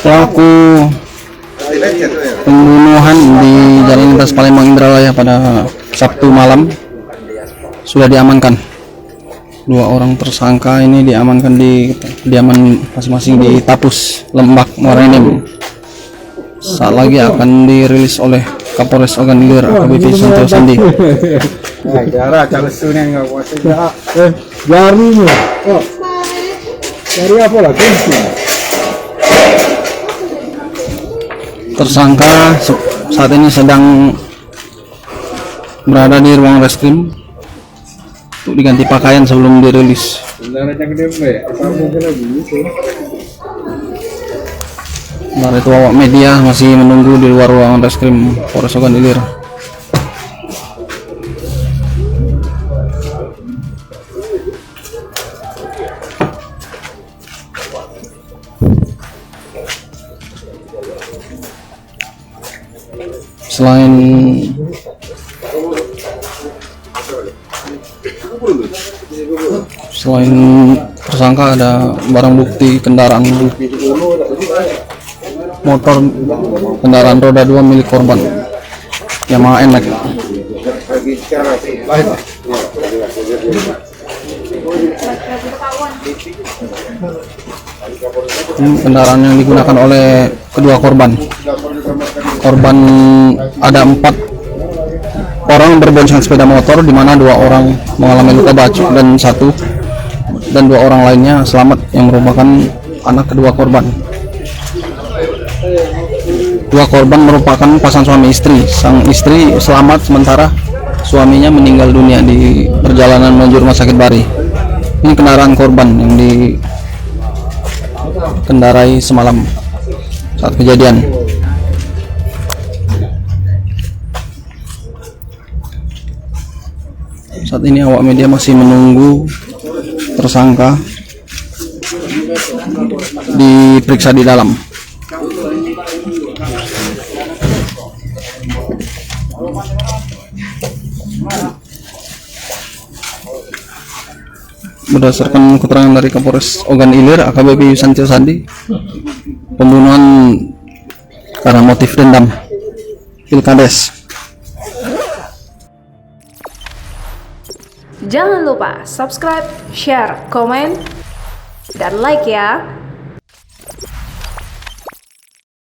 Pelaku pembunuhan di Jalan Lintas Palembang Indralaya pada Sabtu malam sudah diamankan. 2 orang tersangka ini diamankan di kediaman masing-masing di Tapus, Lembak, Muara Enim. Saat lagi akan dirilis oleh Kapolres Ogan Ilir AKBP Susanto Sandi. Tersangka saat ini sedang berada di ruang reskrim untuk diganti pakaian sebelum dirilis. Dari itu awak media masih menunggu di luar ruangan reskrim Polres Ogan Ilir. Selain tersangka ada barang bukti kendaraan motor kendaraan roda 2 milik korban Yamaha NMAX. Kendaraan yang digunakan oleh kedua korban. Korban ada 4 orang berboncengan sepeda motor, di mana 2 orang mengalami luka bacok dan 2 orang lainnya selamat yang merupakan anak kedua korban. 2 korban merupakan pasangan suami istri. Sang istri selamat sementara suaminya meninggal dunia di perjalanan menuju rumah sakit Bari. Ini kendaraan korban yang dikendarai semalam saat kejadian. Saat ini awak media masih menunggu tersangka diperiksa di dalam. Berdasarkan keterangan dari Kapolres Ogan Ilir AKBP Susanto Sandi, pembunuhan karena motif dendam Pilkades. Jangan lupa subscribe, share, komen, dan like ya.